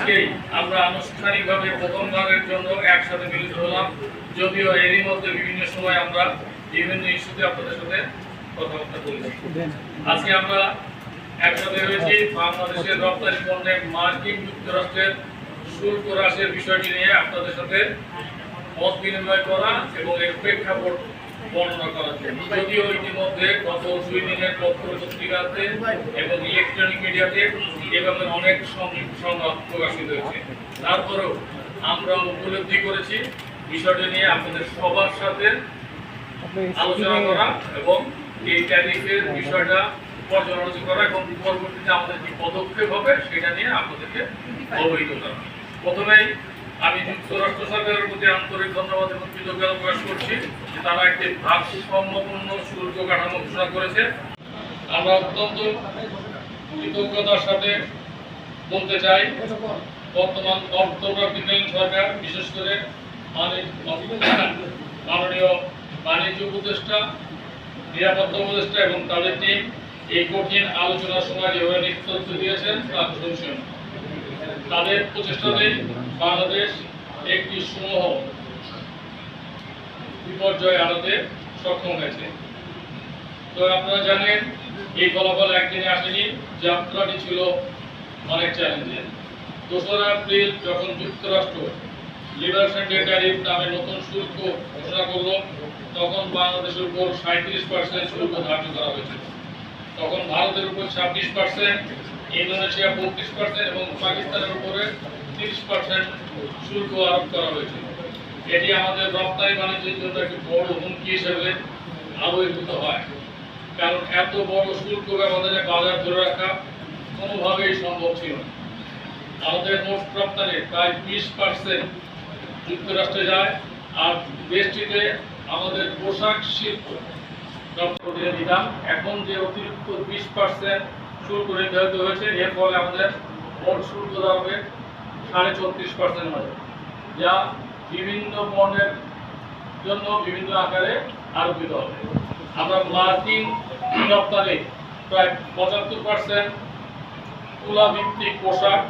আজকেই আমরা আনুষ্ঠানিকভাবে প্রথমবারের জন্য একসাথে মিলিত হলাম, যদিও এরই মধ্যে বিভিন্ন সময় আমরা বিভিন্ন ইস্যুতে আপনাদের সাথে কথাবার্তা বলেছি। আজকে আমরা একসাথে হয়েছি বাংলাদেশের রপ্তানি পণ্যে মার্কিন যুক্তরাষ্ট্রের শুল্ক হ্রাসের বিষয়টি নিয়ে আপনাদের সাথে মত বিনিময় করা এবং এর প্রেক্ষাপট বর্ণনা করার জন্য। যদিও ইতিমধ্যে গত 2 দিনের পত্র পত্রিকাতে এবং ইলেকট্রনিক মিডিয়াতে এভাবে অনেক সংবাদ প্রকাশিত হয়েছে, তারপরেও আমরা উপলব্ধি করেছি বিষয়টি নিয়ে আপনাদের সবার সাথে আলোচনা করা এবং এই ট্যারিফের বিষয়টা পর্যালোচনা করা এবং পরবর্তীতে আমাদের কি পদক্ষেপ হবে সেটা নিয়ে আপনাদেরকে অবহিত করা। প্রথমেই আমি যুক্তরাষ্ট্র সরকারের প্রতি আন্তরিক ধন্যবাদ এবং কৃতজ্ঞতা প্রকাশ করছি যে তারা একটি ভারসাম্যপূর্ণ শুল্ক কাঠামো ঘোষণা করেছে। আমরা অত্যন্ত কৃতজ্ঞতার সাথে বলতে চাই বর্তমান অন্তর্বর্তীকালীন সরকার, বিশেষ করে মাননীয় বাণিজ্য উপদেষ্টা, নিরাপত্তা উপদেষ্টা এবং তাদের টিম এই কঠিন আলোচনার সময় যেভাবে নেতৃত্ব দিয়েছেন তা প্রশংসনীয়। তাদের প্রচেষ্টাতে বাংলাদেশ একটি সমূহ বিপর্যয় এড়াতে সক্ষম হয়েছে। তো আপনারা জানেন এই ফলাফল একদিনে আসেনি, যাত্রাটি ছিল অনেক চ্যালেঞ্জের। 2রা এপ্রিল যখন যুক্তরাষ্ট্র লিবারেশন ডে ট্যারিফ নামে নতুন শুল্ক ঘোষণা করলো, তখন বাংলাদেশের উপর 37% শুল্ক ধার্য করা হয়েছিল। তখন ভারতের উপর 26%, ইন্দোনেশিয়া 32% এবং পাকিস্তানের উপরে 30% শুল্ক আরোপ করা হয়েছিল। এটি আমাদের রপ্তানি বাণিজ্যের জন্য একটি বড় হুমকি হিসেবে আবির্ভূত হয়, কারণ এত বড় শুল্ক ব্যবধানে বাজার ধরে রাখা কোনোভাবেই সম্ভব ছিল না। আমাদের মোট রপ্তানির প্রায় 20% যুক্তরাষ্ট্রে যায়, আর দেশটিতে আমাদের পোশাক শিল্প রপ্তানি দিতাম। এখন যে অতিরিক্ত 20% শুল্ক নির্ধারিত হয়েছে, এর ফলে আমাদের মোট শুল্ক দাঁড়াবে 34.5% হবে, যা বিভিন্ন পণ্যের জন্য বিভিন্ন আকারে আরোপিত হবে। আমরা মার্কিন রপ্তানি প্রায় 75% তুলা ভিত্তিক পোশাক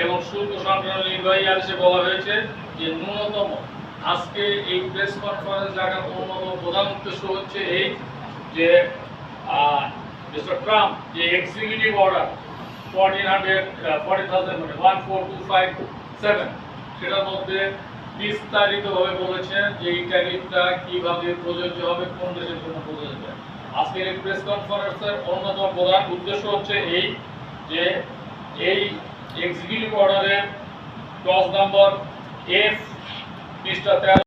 এবং শুল্ক সংক্রান্ত নির্বাহী আদেশে বলা হয়েছে যে ন্যূনতম, আজকে এই প্রেস কনফারেন্স ডাকার অন্যতম প্রধান উদ্দেশ্য হচ্ছে এই যে মিস্টার ট্রাম্প যে এক্সিকিউটিভ অর্ডার 14257 সেটার মধ্যে বিস্তারিতভাবে বলেছেন যে এই ট্যারিফটা কিভাবে প্রযোজ্য হবে, কোন দেশের জন্য প্রযোজ্য হবে। আজকের এই প্রেস কনফারেন্সের অন্যতম প্রধান উদ্দেশ্য হচ্ছে এই যে এই এক্সিকিউটিভ অর্ডারের ক্লজ নাম্বার F পৃষ্ঠা 13